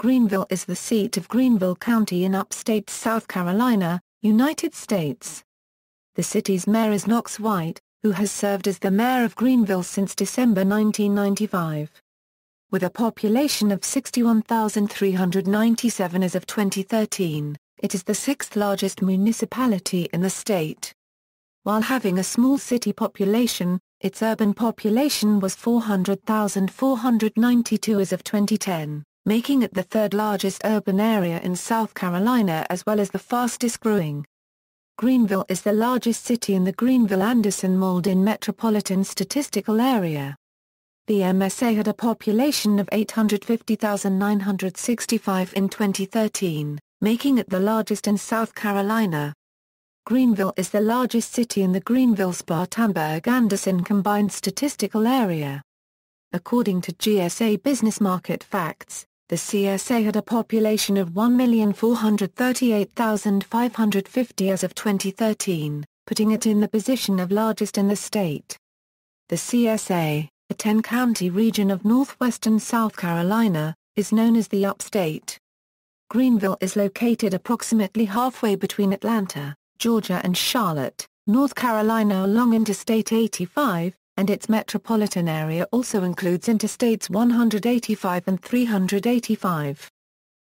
Greenville is the seat of Greenville County in Upstate, South Carolina, United States. The city's mayor is Knox White, who has served as the mayor of Greenville since December 1995. With a population of 61,397 as of 2013, it is the sixth largest municipality in the state. While having a small city population, its urban population was 400,492 as of 2010, making it the third largest urban area in South Carolina as well as the fastest growing. Greenville is the largest city in the Greenville-Anderson-Mauldin Metropolitan Statistical Area. The MSA had a population of 850,965 in 2013, making it the largest in South Carolina. Greenville is the largest city in the Greenville-Spartanburg-Anderson combined statistical area. According to GSA Business Market Facts, the CSA had a population of 1,438,550 as of 2013, putting it in the position of largest in the state. The CSA, a 10-county region of northwestern South Carolina, is known as the Upstate. Greenville is located approximately halfway between Atlanta, Georgia and Charlotte, North Carolina along Interstate 85, and its metropolitan area also includes Interstates 185 and 385.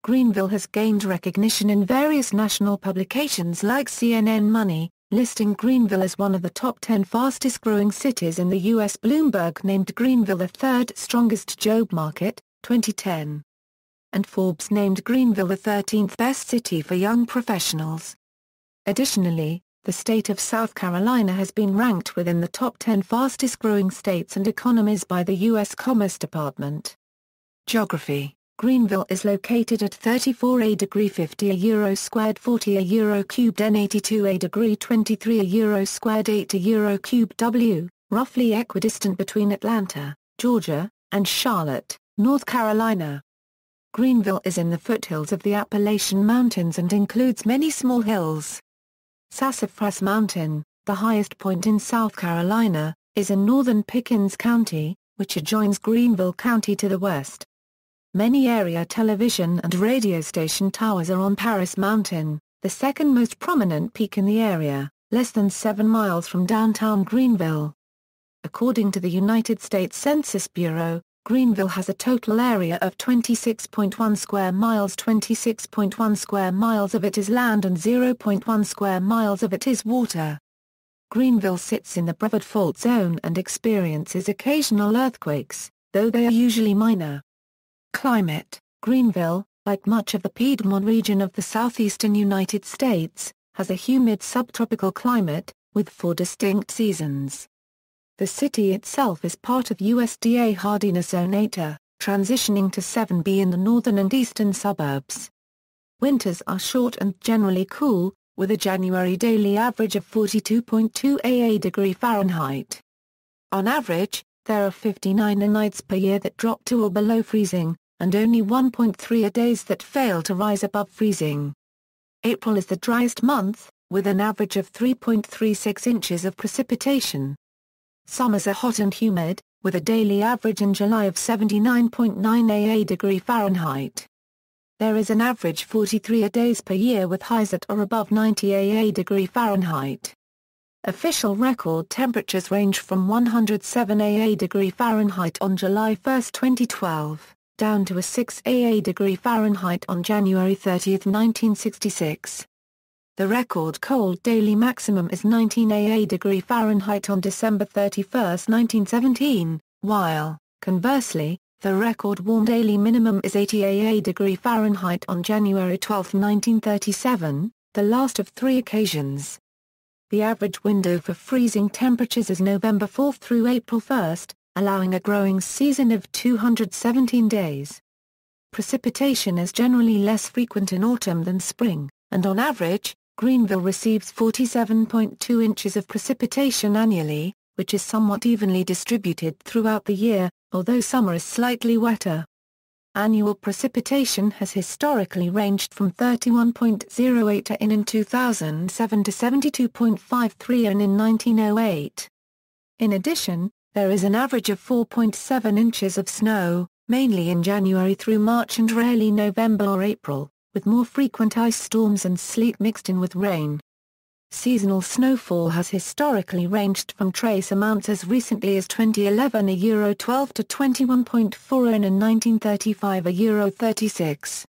Greenville has gained recognition in various national publications like CNN Money, listing Greenville as one of the top 10 fastest-growing cities in the U.S. Bloomberg named Greenville the third strongest job market, 2010. And Forbes named Greenville the 13th best city for young professionals. Additionally, the state of South Carolina has been ranked within the top 10 fastest-growing states and economies by the U.S. Commerce Department. Geography: Greenville is located at 34â°50 euro squared 40 euro cubed n 82â° 23 euro squared 8 euro cubed w, roughly equidistant between Atlanta, Georgia, and Charlotte, North Carolina. Greenville is in the foothills of the Appalachian Mountains and includes many small hills. Sassafras Mountain, the highest point in South Carolina, is in northern Pickens County, which adjoins Greenville County to the west. Many area television and radio station towers are on Paris Mountain, the second most prominent peak in the area, less than 7 miles from downtown Greenville. According to the United States Census Bureau, Greenville has a total area of 26.1 square miles. 26.1 square miles of it is land and 0.1 square miles of it is water. Greenville sits in the Brevard Fault Zone and experiences occasional earthquakes, though they are usually minor. Climate: Greenville, like much of the Piedmont region of the southeastern United States, has a humid subtropical climate, with 4 distinct seasons. The city itself is part of USDA hardiness zone 8, transitioning to 7B in the northern and eastern suburbs. Winters are short and generally cool, with a January daily average of 42.2 Fahrenheit. On average, there are 59 nights per year that drop to or below freezing, and only 1.3 days that fail to rise above freezing. April is the driest month, with an average of 3.36 inches of precipitation. Summers are hot and humid, with a daily average in July of 79.9 Fahrenheit. There is an average 43 days per year with highs at or above 90 Fahrenheit. Official record temperatures range from 107 Fahrenheit on July 1, 2012, down to a 6 Fahrenheit on January 30, 1966. The record cold daily maximum is 19 Fahrenheit on December 31, 1917, while, conversely, the record warm daily minimum is 80 Fahrenheit on January 12, 1937, the last of 3 occasions. The average window for freezing temperatures is November 4 through April 1, allowing a growing season of 217 days. Precipitation is generally less frequent in autumn than spring, and on average, Greenville receives 47.2 inches of precipitation annually, which is somewhat evenly distributed throughout the year, although summer is slightly wetter. Annual precipitation has historically ranged from 31.08 in 2007 to 72.53 in 1908. In addition, there is an average of 4.7 inches of snow, mainly in January through March and rarely November or April, with more frequent ice storms and sleet mixed in with rain. Seasonal snowfall has historically ranged from trace amounts as recently as 2011 a €12 to 21.4 and in 1935 a €36.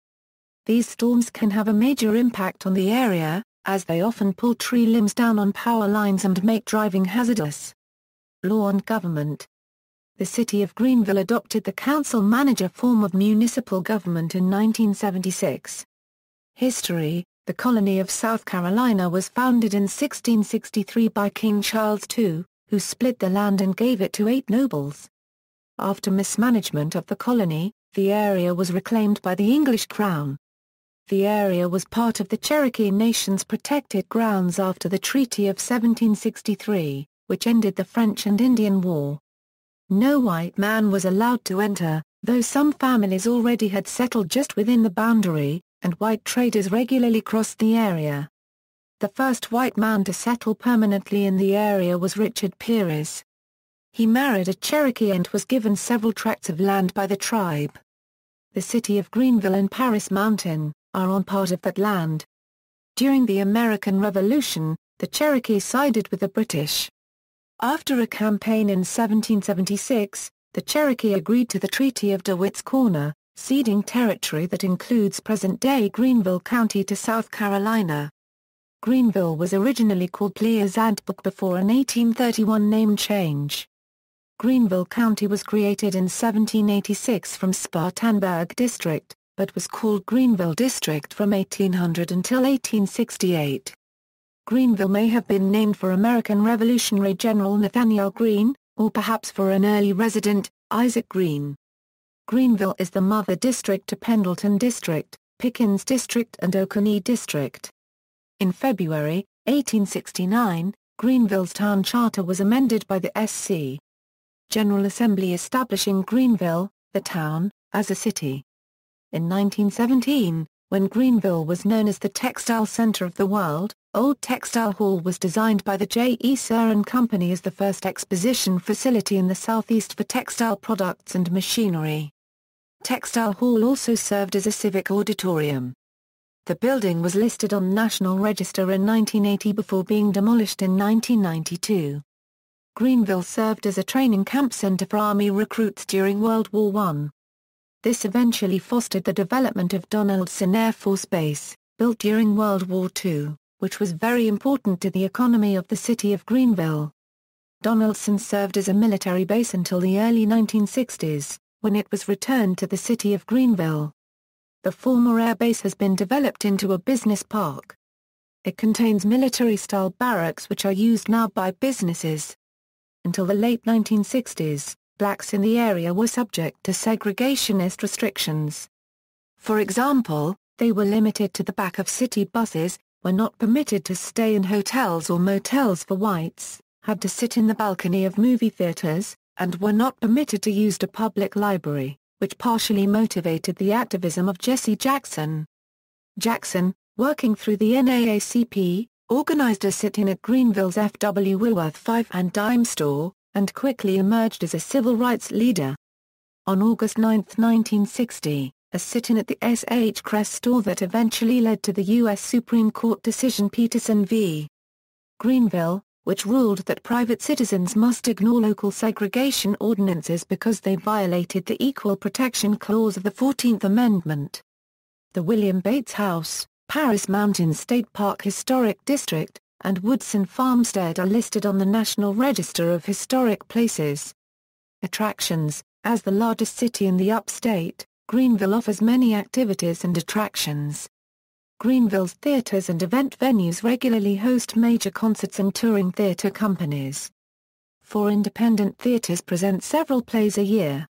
These storms can have a major impact on the area, as they often pull tree limbs down on power lines and make driving hazardous. Law and government. The city of Greenville adopted the council-manager form of municipal government in 1976. History. The colony of South Carolina was founded in 1663 by King Charles II, who split the land and gave it to 8 nobles. After mismanagement of the colony, the area was reclaimed by the English Crown. The area was part of the Cherokee Nation's protected grounds after the Treaty of 1763, which ended the French and Indian War. No white man was allowed to enter, though some families already had settled just within the boundary, and white traders regularly crossed the area. The first white man to settle permanently in the area was Richard Pearis. He married a Cherokee and was given several tracts of land by the tribe. The city of Greenville and Paris Mountain are on part of that land. During the American Revolution, the Cherokee sided with the British. After a campaign in 1776, the Cherokee agreed to the Treaty of DeWitt's Corner, ceding territory that includes present-day Greenville County to South Carolina. Greenville was originally called Pleasantburg before an 1831 name change. Greenville County was created in 1786 from Spartanburg District, but was called Greenville District from 1800 until 1868. Greenville may have been named for American Revolutionary General Nathanael Greene, or perhaps for an early resident, Isaac Greene. Greenville is the mother district to Pendleton District, Pickens District and Oconee District. In February, 1869, Greenville's town charter was amended by the SC General Assembly establishing Greenville, the town, as a city. In 1917, when Greenville was known as the textile center of the world, Old Textile Hall was designed by the GSA Company as the first exposition facility in the Southeast for textile products and machinery. Textile Hall also served as a civic auditorium. The building was listed on National Register in 1980 before being demolished in 1992. Greenville served as a training camp center for Army recruits during World War I. This eventually fostered the development of Donaldson Air Force Base, built during World War II, which was very important to the economy of the city of Greenville. Donaldson served as a military base until the early 1960s, when it was returned to the city of Greenville. The former air base has been developed into a business park. It contains military-style barracks which are used now by businesses. Until the late 1960s, blacks in the area were subject to segregationist restrictions. For example, they were limited to the back of city buses, were not permitted to stay in hotels or motels for whites, had to sit in the balcony of movie theaters, and were not permitted to use a public library, which partially motivated the activism of Jesse Jackson. Jackson, working through the NAACP, organized a sit-in at Greenville's F.W. Woolworth 5 and Dime store, and quickly emerged as a civil rights leader. On August 9, 1960, a sit-in at the S.H. Kress store that eventually led to the U.S. Supreme Court decision Peterson v. Greenville, which ruled that private citizens must ignore local segregation ordinances because they violated the Equal Protection Clause of the 14th Amendment. The William Bates House, Paris Mountain State Park Historic District, and Woodson Farmstead are listed on the National Register of Historic Places. Attractions. As the largest city in the Upstate, Greenville offers many activities and attractions. Greenville's theaters and event venues regularly host major concerts and touring theater companies. 4 independent theaters present several plays a year.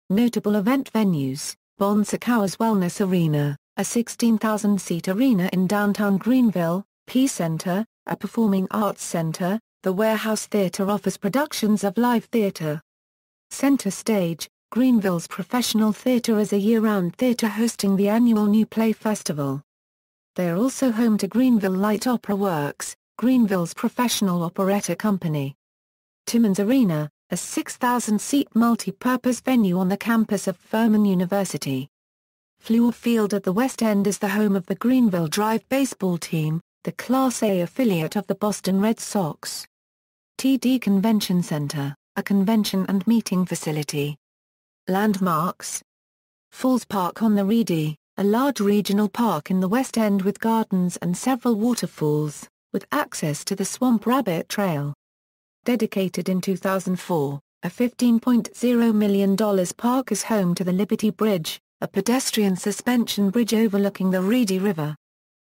Notable event venues: Bon Secours Wellness Arena, a 16,000-seat arena in downtown Greenville; Peace Center, a performing arts center. The Warehouse Theater offers productions of live theater. Center Stage, Greenville's professional theater, is a year-round theater hosting the annual New Play Festival. They are also home to Greenville Light Opera Works, Greenville's professional operetta company. Timmins Arena, a 6,000-seat multi-purpose venue on the campus of Furman University. Fluor Field at the West End is the home of the Greenville Drive baseball team, the Class A affiliate of the Boston Red Sox. TD Convention Center, a convention and meeting facility. Landmarks: Falls Park on the Reedy, a large regional park in the West End with gardens and several waterfalls, with access to the Swamp Rabbit Trail. Dedicated in 2004, a $15.0 million park is home to the Liberty Bridge, a pedestrian suspension bridge overlooking the Reedy River.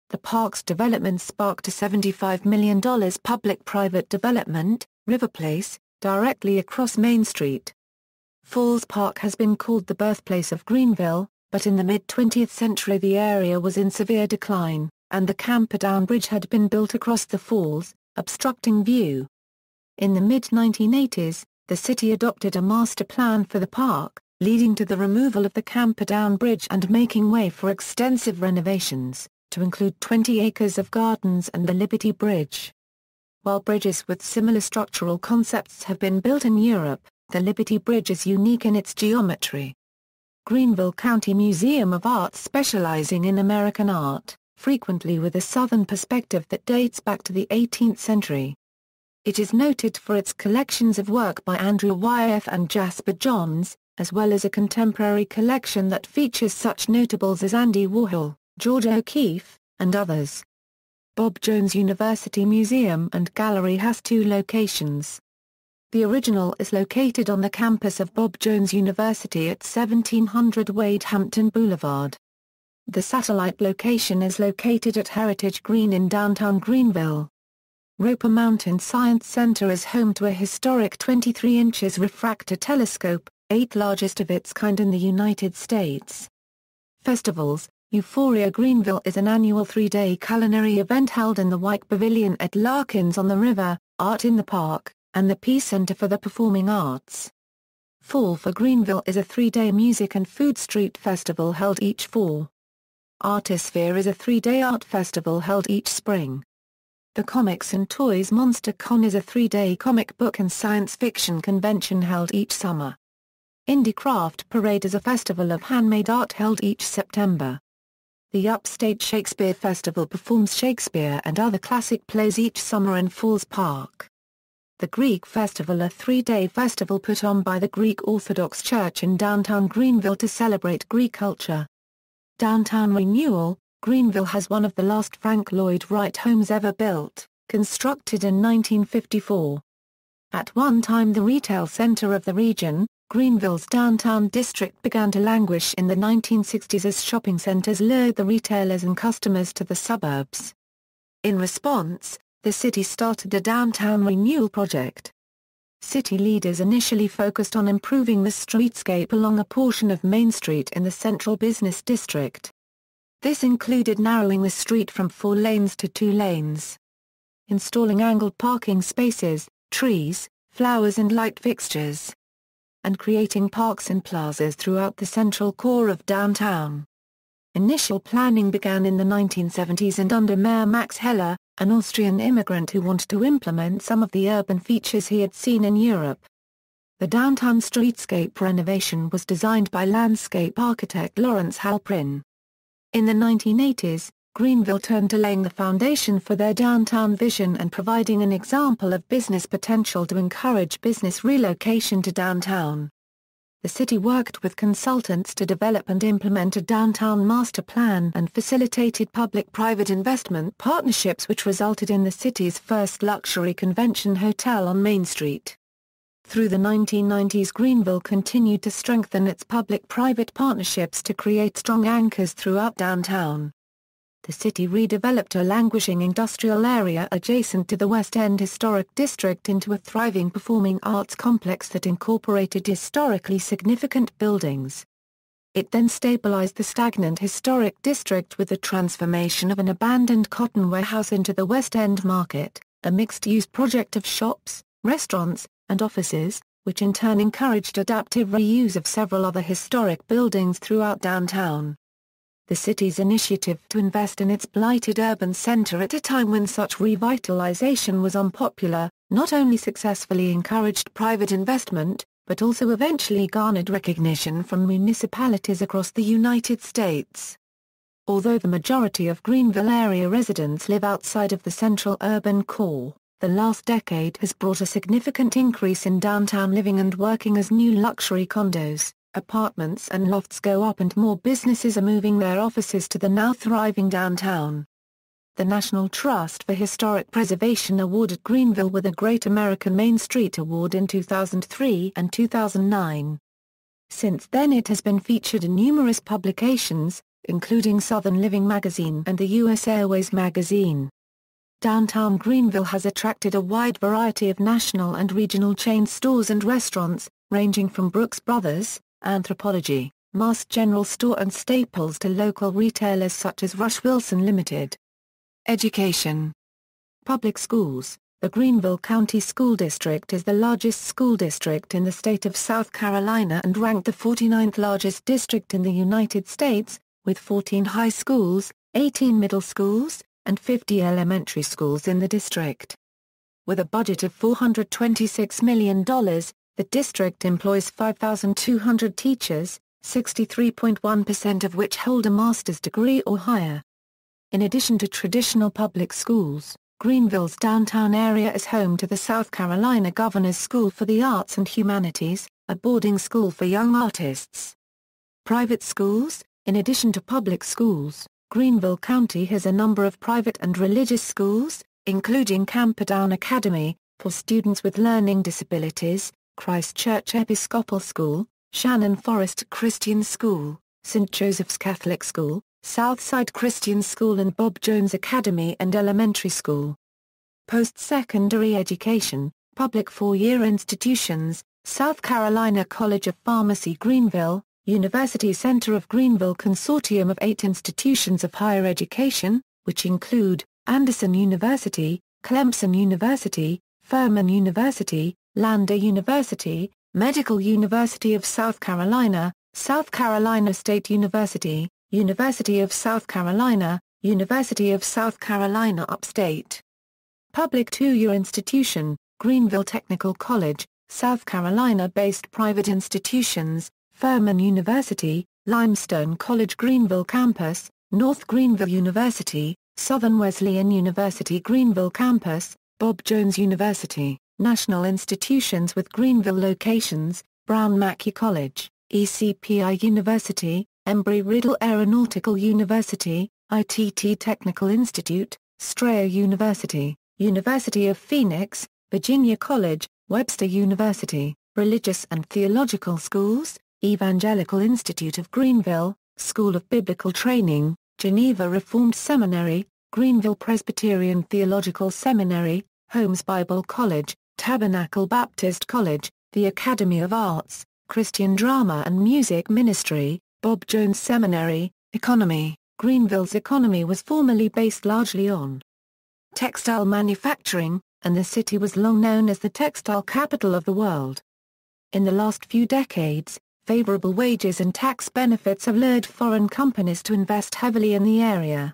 The park's development sparked a $75 million public-private development, River Place, directly across Main Street. Falls Park has been called the birthplace of Greenville, but in the mid-20th century the area was in severe decline, and the Camperdown Bridge had been built across the falls, obstructing view. In the mid-1980s, the city adopted a master plan for the park, leading to the removal of the Camperdown Bridge and making way for extensive renovations, to include 20 acres of gardens and the Liberty Bridge. While bridges with similar structural concepts have been built in Europe, the Liberty Bridge is unique in its geometry. Greenville County Museum of Art specializing in American art, frequently with a southern perspective that dates back to the 18th century. It is noted for its collections of work by Andrew Wyeth and Jasper Johns, as well as a contemporary collection that features such notables as Andy Warhol, George O'Keeffe, and others. Bob Jones University Museum and Gallery has two locations. The original is located on the campus of Bob Jones University at 1700 Wade Hampton Boulevard. The satellite location is located at Heritage Green in downtown Greenville. Roper Mountain Science Center is home to a historic 23 inches refractor telescope, 8th largest of its kind in the United States. Festivals: Euphoria Greenville is an annual 3-day culinary event held in the White Pavilion at Larkins on the River, Art in the Park, and the Peace Center for the Performing Arts. Fall for Greenville is a 3-day music and food street festival held each fall. Artisphere is a 3-day art festival held each spring. The Comics and Toys Monster Con is a 3-day comic book and science fiction convention held each summer. Indie Craft Parade is a festival of handmade art held each September. The Upstate Shakespeare Festival performs Shakespeare and other classic plays each summer in Falls Park. The Greek Festival, a 3-day festival put on by the Greek Orthodox Church in downtown Greenville to celebrate Greek culture. Downtown Renewal: Greenville has one of the last Frank Lloyd Wright homes ever built, constructed in 1954. At one time the retail center of the region, Greenville's downtown district began to languish in the 1960s as shopping centers lured the retailers and customers to the suburbs. In response, the city started a downtown renewal project. City leaders initially focused on improving the streetscape along a portion of Main Street in the central business district. This included narrowing the street from 4 lanes to 2 lanes. Installing angled parking spaces, trees, flowers and light fixtures. And creating parks and plazas throughout the central core of downtown. Initial planning began in the 1970s and under Mayor Max Heller, an Austrian immigrant who wanted to implement some of the urban features he had seen in Europe. The downtown streetscape renovation was designed by landscape architect Lawrence Halprin. In the 1980s, Greenville turned to laying the foundation for their downtown vision and providing an example of business potential to encourage business relocation to downtown. The city worked with consultants to develop and implement a downtown master plan and facilitated public-private investment partnerships which resulted in the city's first luxury convention hotel on Main Street. Through the 1990s, Greenville continued to strengthen its public-private partnerships to create strong anchors throughout downtown. The city redeveloped a languishing industrial area adjacent to the West End Historic District into a thriving performing arts complex that incorporated historically significant buildings. It then stabilized the stagnant historic district with the transformation of an abandoned cotton warehouse into the West End Market, a mixed-use project of shops, restaurants, and offices, which in turn encouraged adaptive reuse of several other historic buildings throughout downtown. The city's initiative to invest in its blighted urban center at a time when such revitalization was unpopular, not only successfully encouraged private investment, but also eventually garnered recognition from municipalities across the United States. Although the majority of Greenville area residents live outside of the central urban core, the last decade has brought a significant increase in downtown living and working as new luxury condos, apartments and lofts go up and more businesses are moving their offices to the now thriving downtown. The National Trust for Historic Preservation awarded Greenville with a Great American Main Street Award in 2003 and 2009. Since then it has been featured in numerous publications, including Southern Living magazine and the U.S. Airways magazine. Downtown Greenville has attracted a wide variety of national and regional chain stores and restaurants, ranging from Brooks Brothers, Anthropologie, Mass General Store and Staples to local retailers such as Rush Wilson Limited. Education. Public schools. The Greenville County School District is the largest school district in the state of South Carolina and ranked the 49th largest district in the United States, with 14 high schools, 18 middle schools, and 50 elementary schools in the district. With a budget of $426 million, the district employs 5,200 teachers, 63.1% of which hold a master's degree or higher. In addition to traditional public schools, Greenville's downtown area is home to the South Carolina Governor's School for the Arts and Humanities, a boarding school for young artists. Private schools. In addition to public schools, Greenville County has a number of private and religious schools, including Camperdown Academy, for students with learning disabilities, Christ Church Episcopal School, Shannon Forest Christian School, St. Joseph's Catholic School, Southside Christian School and Bob Jones Academy and Elementary School. Post-secondary education, public four-year institutions, South Carolina College of Pharmacy Greenville, University Center of Greenville consortium of 8 institutions of higher education, which include, Anderson University, Clemson University, Furman University, Lander University, Medical University of South Carolina, South Carolina State University, University of South Carolina, University of South Carolina Upstate. Public two-year institution, Greenville Technical College, South Carolina-based private institutions, Furman University, Limestone College Greenville Campus, North Greenville University, Southern Wesleyan University Greenville Campus, Bob Jones University, national institutions with Greenville locations, Brown Mackie College, ECPI University, Embry-Riddle Aeronautical University, ITT Technical Institute, Strayer University, University of Phoenix, Virginia College, Webster University, Religious and Theological Schools, Evangelical Institute of Greenville, School of Biblical Training, Geneva Reformed Seminary, Greenville Presbyterian Theological Seminary, Holmes Bible College, Tabernacle Baptist College, the Academy of Arts, Christian Drama and Music Ministry, Bob Jones Seminary. Economy. Greenville's economy was formerly based largely on textile manufacturing, and the city was long known as the textile capital of the world. In the last few decades, favorable wages and tax benefits have lured foreign companies to invest heavily in the area.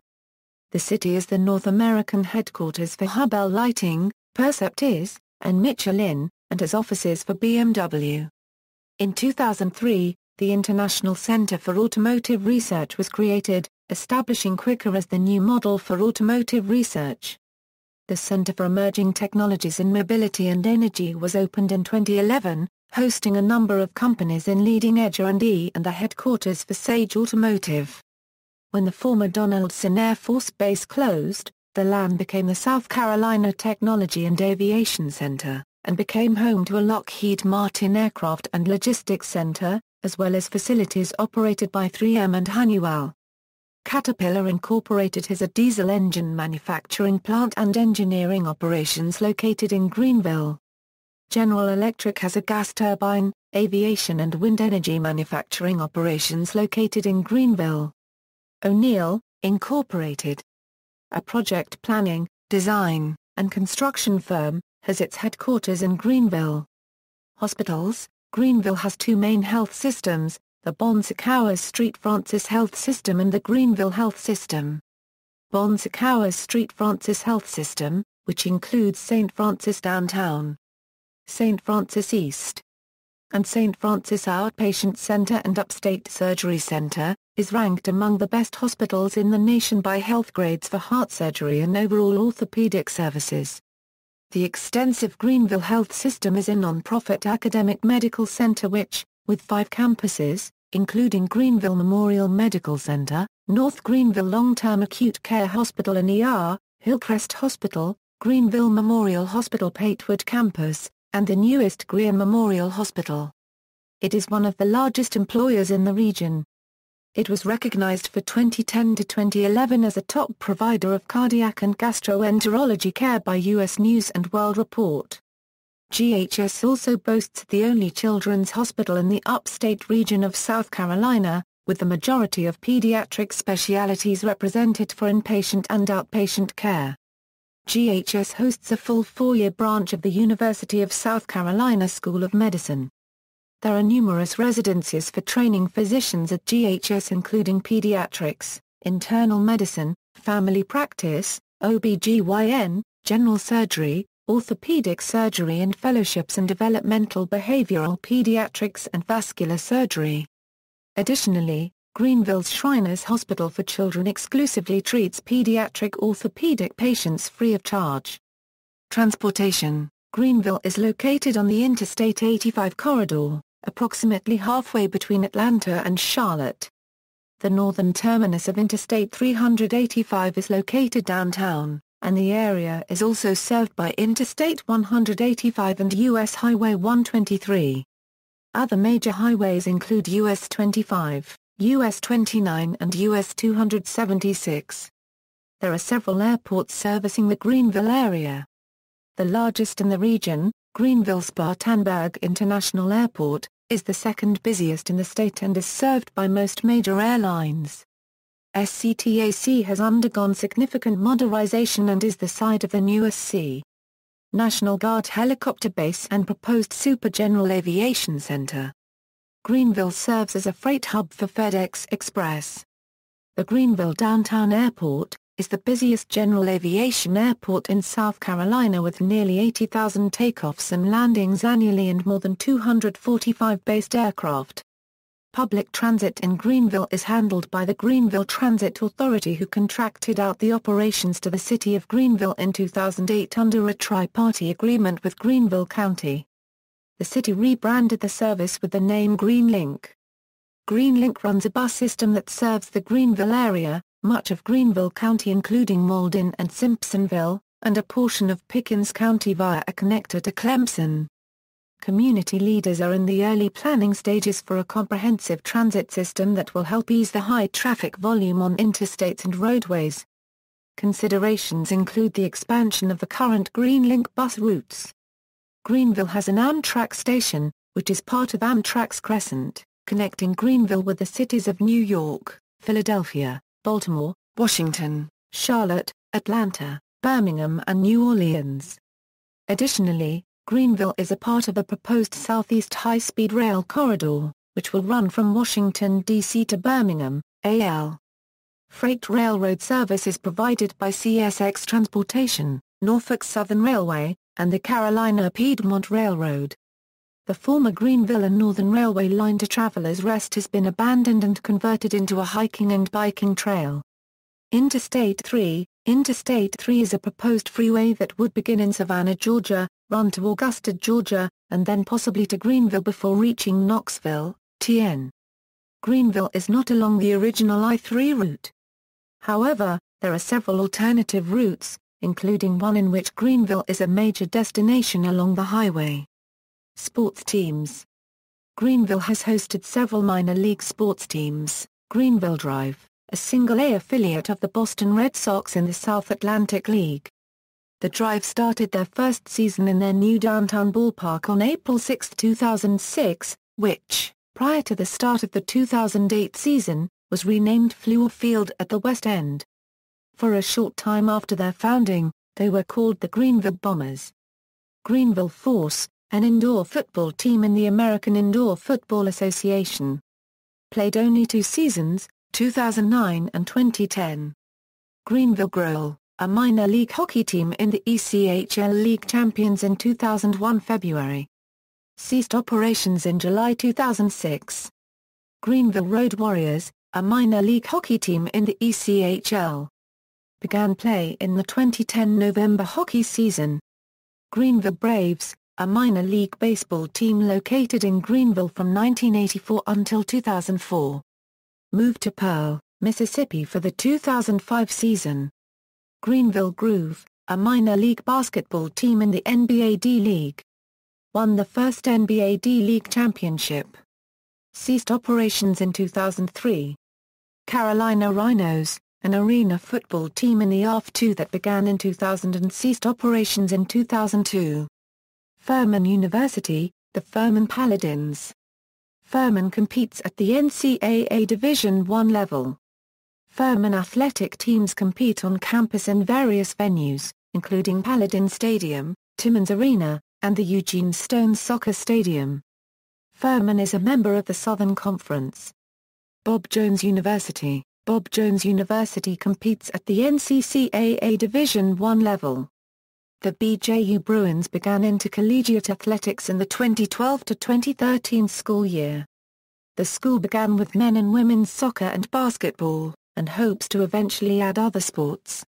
The city is the North American headquarters for Hubbell Lighting, Perceptis, and Michelin, and has offices for BMW. In 2003, the International Center for Automotive Research was created, establishing Quikr as the new model for automotive research. The Center for Emerging Technologies in Mobility and Energy was opened in 2011, hosting a number of companies in leading-edge R&D and the headquarters for Sage Automotive. When the former Donaldson Air Force Base closed, the land became the South Carolina Technology and Aviation Center, and became home to a Lockheed Martin Aircraft and Logistics Center, as well as facilities operated by 3M and Honeywell. Caterpillar Incorporated has a diesel engine manufacturing plant and engineering operations located in Greenville. General Electric has a gas turbine, aviation and wind energy manufacturing operations located in Greenville. O'Neill, Incorporated, a project planning, design, and construction firm, has its headquarters in Greenville. Hospitals. Greenville has two main health systems, the Bon-Secours Street Francis Health System and the Greenville Health System. Bon-Secours Street Francis Health System, which includes St. Francis Downtown, St. Francis East, and St. Francis Outpatient Center and Upstate Surgery Center, is ranked among the best hospitals in the nation by Healthgrades for heart surgery and overall orthopedic services. The extensive Greenville Health System is a non-profit academic medical center which, with 5 campuses, including Greenville Memorial Medical Center, North Greenville Long-Term Acute Care Hospital and ER, Hillcrest Hospital, Greenville Memorial Hospital Patewood Campus, and the newest ๊ɡriːnvɪl Memorial Hospital. It is one of the largest employers in the region. It was recognized for 2010 to 2011 as a top provider of cardiac and gastroenterology care by U.S. News & World Report. GHS also boasts the only children's hospital in the upstate region of South Carolina, with the majority of pediatric specialties represented for inpatient and outpatient care. GHS hosts a full 4-year branch of the University of South Carolina School of Medicine. There are numerous residencies for training physicians at GHS including pediatrics, internal medicine, family practice, OB/GYN, general surgery, orthopedic surgery and fellowships in developmental behavioral pediatrics and vascular surgery. Additionally, Greenville's Shriners Hospital for Children exclusively treats pediatric orthopedic patients free of charge. Transportation: Greenville is located on the Interstate 85 corridor, approximately halfway between Atlanta and Charlotte. The northern terminus of Interstate 385 is located downtown, and the area is also served by Interstate 185 and U.S. Highway 123. Other major highways include US 25, US 29 and US 276. There are several airports servicing the Greenville area. The largest in the region, Greenville-Spartanburg International Airport, is the second busiest in the state and is served by most major airlines. SCTAC has undergone significant modernization and is the site of the new SC National Guard helicopter base and proposed Super General Aviation Center. Greenville serves as a freight hub for FedEx Express. The Greenville Downtown Airport is the busiest general aviation airport in South Carolina with nearly 80,000 takeoffs and landings annually and more than 245 based aircraft. Public transit in Greenville is handled by the Greenville Transit Authority, who contracted out the operations to the city of Greenville in 2008 under a tri-party agreement with Greenville County. The city rebranded the service with the name GreenLink. GreenLink runs a bus system that serves the Greenville area, much of Greenville County including Mauldin and Simpsonville, and a portion of Pickens County via a connector to Clemson. Community leaders are in the early planning stages for a comprehensive transit system that will help ease the high traffic volume on interstates and roadways. Considerations include the expansion of the current GreenLink bus routes. Greenville has an Amtrak station, which is part of Amtrak's Crescent, connecting Greenville with the cities of New York, Philadelphia, Baltimore, Washington, Charlotte, Atlanta, Birmingham and New Orleans. Additionally, Greenville is a part of a proposed Southeast High-Speed Rail Corridor, which will run from Washington, D.C. to Birmingham, AL. Freight railroad service is provided by CSX Transportation, Norfolk Southern Railway, and the Carolina Piedmont Railroad. The former Greenville and Northern Railway line to Travelers Rest has been abandoned and converted into a hiking and biking trail. Interstate 3 is a proposed freeway that would begin in Savannah, Georgia, run to Augusta, Georgia, and then possibly to Greenville before reaching Knoxville, TN. Greenville is not along the original I-3 route. However, there are several alternative routes, including one in which Greenville is a major destination along the highway. Sports teams. Greenville has hosted several minor league sports teams. Greenville Drive, a single-A affiliate of the Boston Red Sox in the South Atlantic League. The Drive started their first season in their new downtown ballpark on April 6, 2006, which, prior to the start of the 2008 season, was renamed Fluor Field at the West End. For a short time after their founding, they were called the Greenville Bombers. Greenville Force, an indoor football team in the American Indoor Football Association. Played only 2 seasons, 2009 and 2010. Greenville Grille, a minor league hockey team in the ECHL League champions in 2001 February. Ceased operations in July 2006. Greenville Road Warriors, a minor league hockey team in the ECHL. Began play in the 2010 November hockey season. Greenville Braves, a minor league baseball team located in Greenville from 1984 until 2004. Moved to Pearl, Mississippi for the 2005 season. Greenville Groove, a minor league basketball team in the NBA D-League. Won the first NBA D-League championship. Ceased operations in 2003. Carolina Rhinos, an arena football team in the AF2 that began in 2000 and ceased operations in 2002. Furman University, the Furman Paladins. Furman competes at the NCAA Division I level. Furman athletic teams compete on campus in various venues, including Paladin Stadium, Timmons Arena, and the Eugene Stone Soccer Stadium. Furman is a member of the Southern Conference. Bob Jones University. Bob Jones University competes at the NCCAA Division I level. The BJU Bruins began intercollegiate athletics in the 2012 to 2013 school year. The school began with men and women's soccer and basketball, and hopes to eventually add other sports.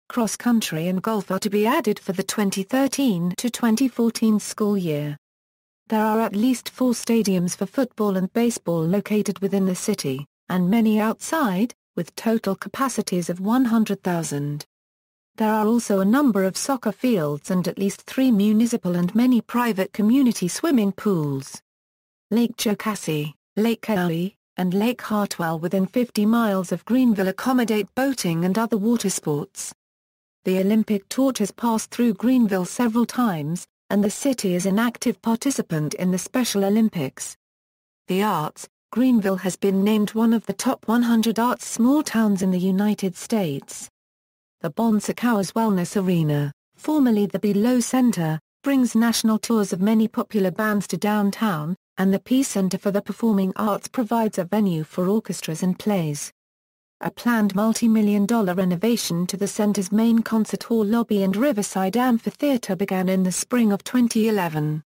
Cross country and golf are to be added for the 2013 to 2014 school year. There are at least 4 stadiums for football and baseball located within the city, and many outside, with total capacities of 100,000. There are also a number of soccer fields and at least 3 municipal and many private community swimming pools. Lake Jocassee, Lake Cowie, and Lake Hartwell within 50 miles of Greenville accommodate boating and other water sports. The Olympic torch has passed through Greenville several times, and the city is an active participant in the Special Olympics. The arts. Greenville has been named one of the top 100 arts small towns in the United States. The Bon Secours Wellness Arena, formerly the Below Center, brings national tours of many popular bands to downtown, and the Peace Center for the Performing Arts provides a venue for orchestras and plays. A planned multi-million-dollar renovation to the center's main concert hall lobby and Riverside Amphitheater began in the spring of 2011.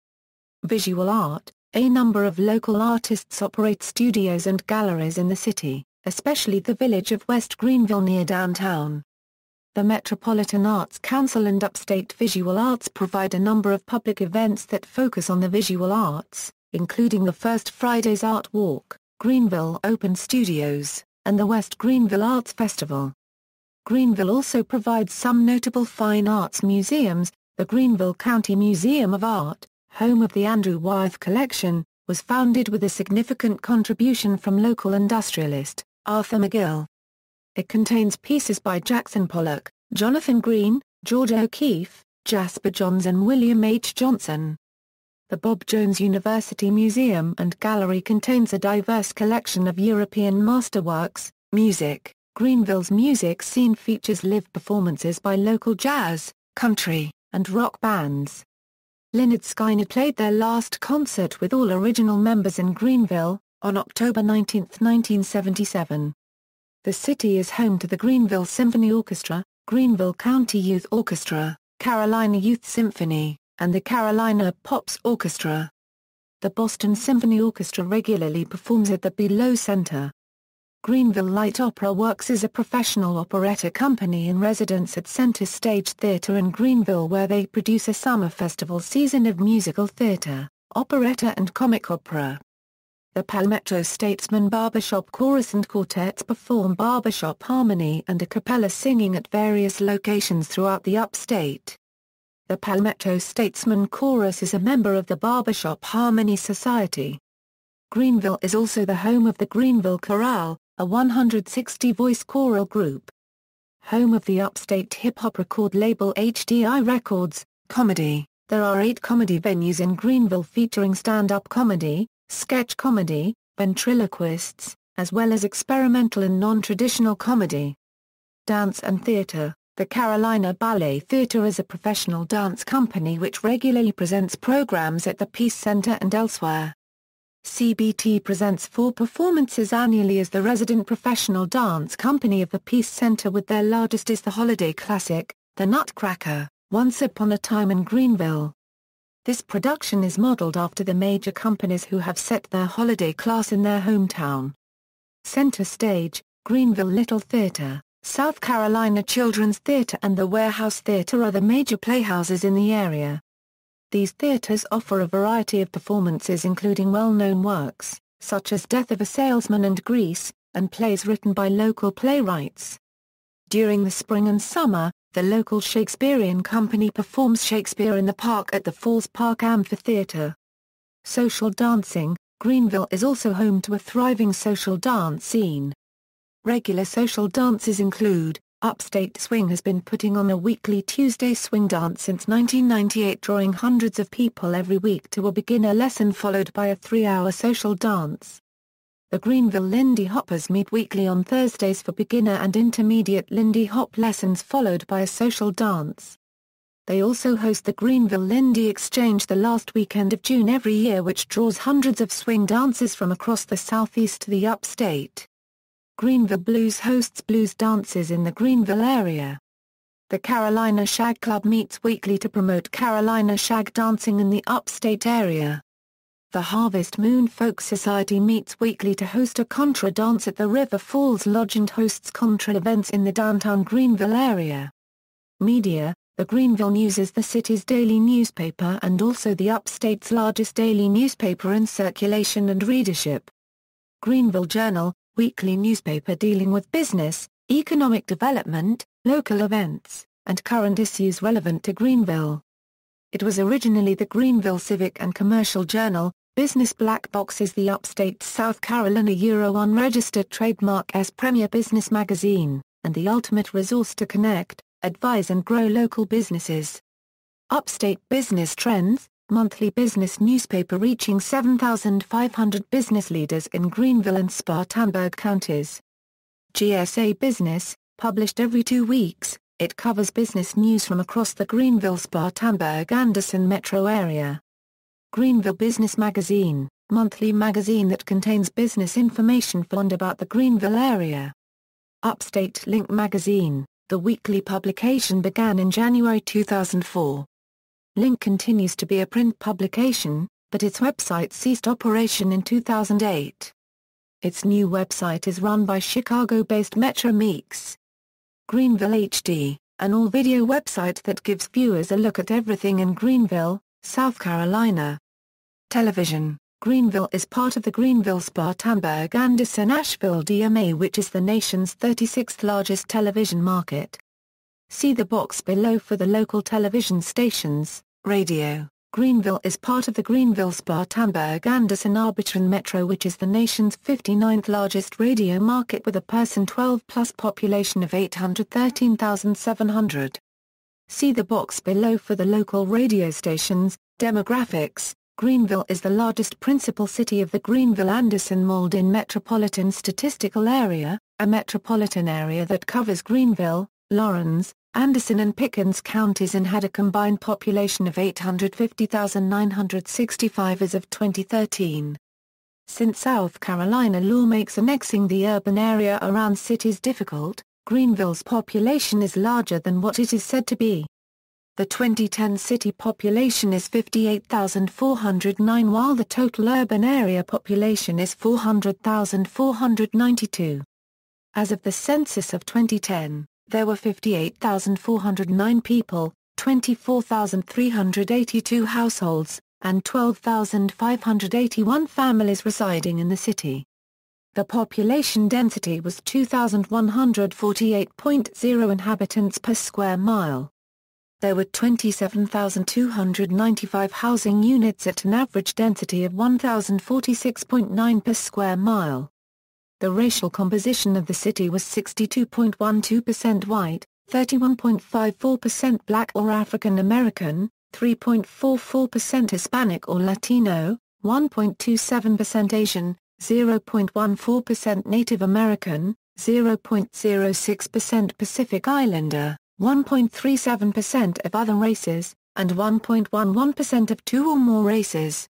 Visual art. A number of local artists operate studios and galleries in the city, especially the village of West Greenville near downtown. The Metropolitan Arts Council and Upstate Visual Arts provide a number of public events that focus on the visual arts, including the First Fridays Art Walk, Greenville Open Studios, and the West Greenville Arts Festival. Greenville also provides some notable fine arts museums. The Greenville County Museum of Art, home of the Andrew Wythe Collection, was founded with a significant contribution from local industrialist, Arthur McGill. It contains pieces by Jackson Pollock, Jonathan Green, George O'Keeffe, Jasper Johns and William H. Johnson. The Bob Jones University Museum and Gallery contains a diverse collection of European masterworks, music. Greenville's music scene features live performances by local jazz, country, and rock bands. Lynyrd Skynyrd played their last concert with all original members in Greenville, on October 19, 1977. The city is home to the Greenville Symphony Orchestra, Greenville County Youth Orchestra, Carolina Youth Symphony, and the Carolina Pops Orchestra. The Boston Symphony Orchestra regularly performs at the Below Center. Greenville Light Opera Works is a professional operetta company in residence at Center Stage Theatre in Greenville, where they produce a summer festival season of musical theatre, operetta and comic opera. The Palmetto Statesman Barbershop Chorus and Quartets perform barbershop harmony and a cappella singing at various locations throughout the Upstate. The Palmetto Statesman Chorus is a member of the Barbershop Harmony Society. Greenville is also the home of the Greenville Chorale, a 160-voice choral group. Home of the Upstate hip-hop record label HDI Records. Comedy. There are 8 comedy venues in Greenville featuring stand-up comedy, sketch comedy, ventriloquists, as well as experimental and non-traditional comedy. Dance and theater. The Carolina Ballet Theatre is a professional dance company which regularly presents programs at the Peace Center and elsewhere. CBT presents 4 performances annually as the resident professional dance company of the Peace Center, with their largest is the holiday classic, The Nutcracker, Once Upon a Time in Greenville. This production is modeled after the major companies who have set their holiday class in their hometown. Center Stage, Greenville Little Theater, South Carolina Children's Theater and the Warehouse Theater are the major playhouses in the area. These theaters offer a variety of performances including well-known works, such as Death of a Salesman and Grease, and plays written by local playwrights. During the spring and summer, the local Shakespearean Company performs Shakespeare in the Park at the Falls Park Amphitheater. Social dancing, Greenville is also home to a thriving social dance scene. Regular social dances include, Upstate Swing has been putting on a weekly Tuesday swing dance since 1998, drawing hundreds of people every week to a beginner lesson followed by a 3-hour social dance. The Greenville Lindy Hoppers meet weekly on Thursdays for beginner and intermediate Lindy Hop lessons followed by a social dance. They also host the Greenville Lindy Exchange the last weekend of June every year, which draws hundreds of swing dancers from across the southeast to the Upstate. Greenville Blues hosts blues dances in the Greenville area. The Carolina Shag Club meets weekly to promote Carolina shag dancing in the Upstate area. The Harvest Moon Folk Society meets weekly to host a contra dance at the River Falls Lodge and hosts contra events in the downtown Greenville area. Media, the Greenville News is the city's daily newspaper and also the Upstate's largest daily newspaper in circulation and readership. Greenville Journal, weekly newspaper dealing with business, economic development, local events, and current issues relevant to Greenville. It was originally the Greenville Civic and Commercial Journal. Business Black Box is the Upstate South Carolina unregistered trademark as premier business magazine, and the ultimate resource to connect, advise and grow local businesses. Upstate Business Trends, monthly business newspaper reaching 7,500 business leaders in Greenville and Spartanburg counties. GSA Business, published every 2 weeks, it covers business news from across the Greenville-Spartanburg-Anderson metro area. Greenville Business Magazine, monthly magazine that contains business information for and about the Greenville area. Upstate Link Magazine, the weekly publication began in January 2004. Link continues to be a print publication, but its website ceased operation in 2008. Its new website is run by Chicago-based Metro Meeks. Greenville HD, an all-video website that gives viewers a look at everything in Greenville, South Carolina. Television, Greenville is part of the Greenville-Spartanburg-Anderson-Asheville DMA, which is the nation's 36th largest television market. See the box below for the local television stations. Radio, Greenville is part of the Greenville-Spartanburg-Anderson-Arbitron Metro, which is the nation's 59th largest radio market with a person 12-plus population of 813,700. See the box below for the local radio stations. Demographics, Greenville is the largest principal city of the Greenville-Anderson-Mauldin Metropolitan Statistical Area, a metropolitan area that covers Greenville, Lawrence, Anderson and Pickens counties and had a combined population of 850,965 as of 2013. Since South Carolina law makes annexing the urban area around cities difficult, Greenville's population is larger than what it is said to be. The 2010 city population is 58,409 while the total urban area population is 400,492. As of the census of 2010, there were 58,409 people, 24,382 households, and 12,581 families residing in the city. The population density was 2,148.0 inhabitants per square mile. There were 27,295 housing units at an average density of 1,046.9 per square mile. The racial composition of the city was 62.12% white, 31.54% black or African American, 3.44% Hispanic or Latino, 1.27% Asian, 0.14% Native American, 0.06% Pacific Islander, 1.37% of other races, and 1.11% of 2 or more races.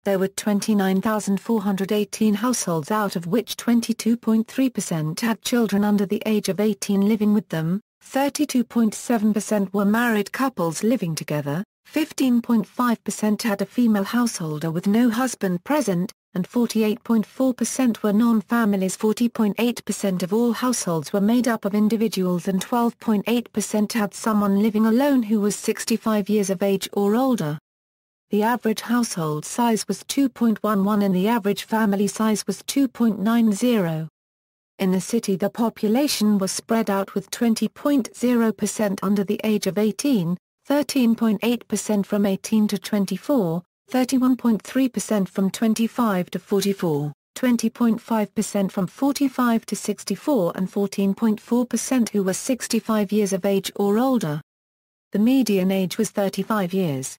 there were 29,418 households, out of which 22.3% had children under the age of 18 living with them, 32.7% were married couples living together, 15.5% had a female householder with no husband present, and 48.4% were non-families. 40.8% of all households were made up of individuals, and 12.8% had someone living alone who was 65 years of age or older. The average household size was 2.11 and the average family size was 2.90. In the city, the population was spread out, with 20.0% under the age of 18, 13.8% from 18 to 24, 31.3% from 25 to 44, 20.5% from 45 to 64, and 14.4% who were 65 years of age or older. The median age was 35 years.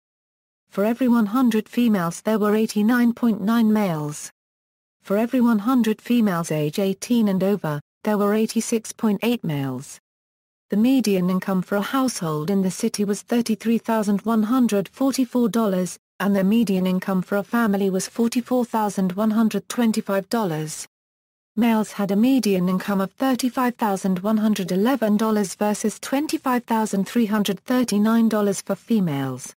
For every 100 females there were 89.9 males. For every 100 females age 18 and over, there were 86.8 males. The median income for a household in the city was $33,144, and the median income for a family was $44,125. Males had a median income of $35,111 versus $25,339 for females.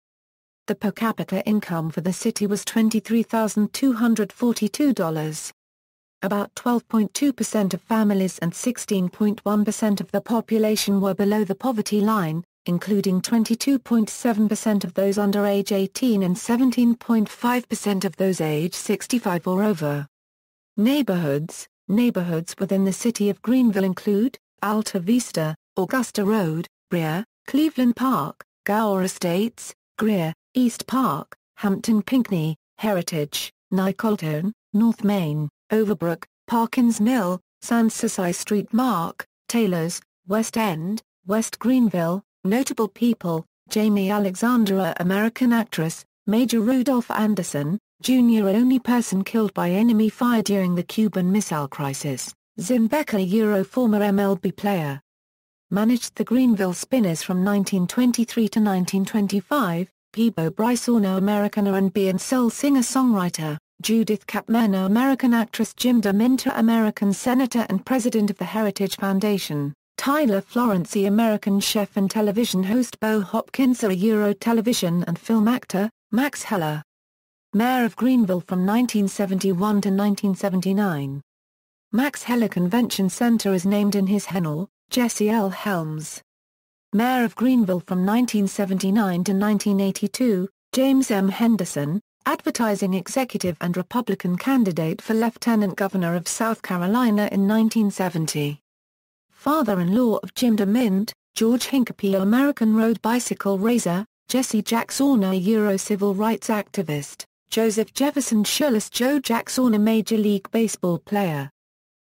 The per capita income for the city was $23,242. About 12.2% of families and 16.1% of the population were below the poverty line, including 22.7% of those under age 18 and 17.5% of those age 65 or over. Neighborhoods within the city of Greenville include Alta Vista, Augusta Road, Brea, Cleveland Park, Gower Estates, Greer, East Park, Hampton Pinckney, Heritage, Nicolton, North Main, Overbrook, Parkins Mill, Sansasai Street, Mark, Taylors, West End, West Greenville. Notable people: Jamie Alexandra, American actress; Major Rudolph Anderson, Jr., only person killed by enemy fire during the Cuban Missile Crisis; Zim Becker, former MLB player. Managed the Greenville Spinners from 1923 to 1925, Peebo Brysono, American R&B and soul singer-songwriter; Judith Capmano, American actress; Jim DeMinter, American senator and president of the Heritage Foundation; Tyler Florency, American chef and television host; Bo Hopkins, a television and film actor; Max Heller. Mayor of Greenville from 1971 to 1979. Max Heller Convention Center is named in his honor. Jesse L. Helms. Mayor of Greenville from 1979 to 1982, James M. Henderson, advertising executive and Republican candidate for Lieutenant Governor of South Carolina in 1970. Father-in-law of Jim DeMint, George Hincapie, American road bicycle racer; Jesse Jackson, civil rights activist; Joseph Jefferson Schulz, Joe Jackson, Major League Baseball player.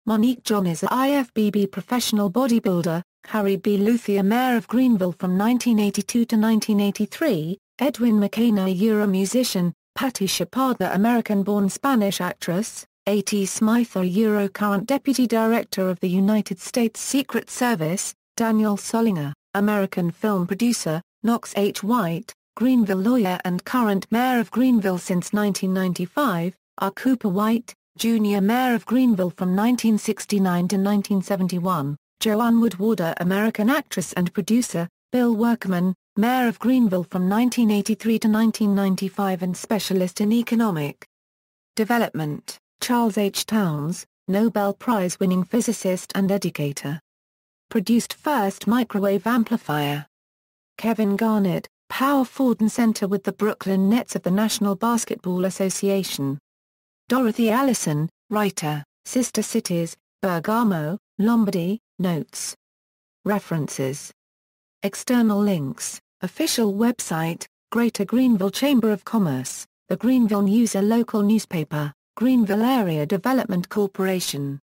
Monique John is a IFBB professional bodybuilder; Harry B. Luthier, Mayor of Greenville from 1982 to 1983, Edwin McCain, musician; Patti Chaparda, American-born Spanish actress; A.T. Smythe, current Deputy Director of the United States Secret Service; Daniel Solinger, American film producer; Knox H. White, Greenville lawyer and current Mayor of Greenville since 1995, R. Cooper White, Jr., Mayor of Greenville from 1969 to 1971, Joanne Woodwarder, American actress and producer; Bill Workman, Mayor of Greenville from 1983 to 1995 and specialist in economic development; Charles H. Towns, Nobel Prize-winning physicist and educator. Produced first microwave amplifier. Kevin Garnett, power forward and center with the Brooklyn Nets of the National Basketball Association. Dorothy Allison, writer, Sister Cities, Bergamo, Lombardy. Notes. References. External links: official website, Greater Greenville Chamber of Commerce, the Greenville News, a local newspaper, Greenville Area Development Corporation.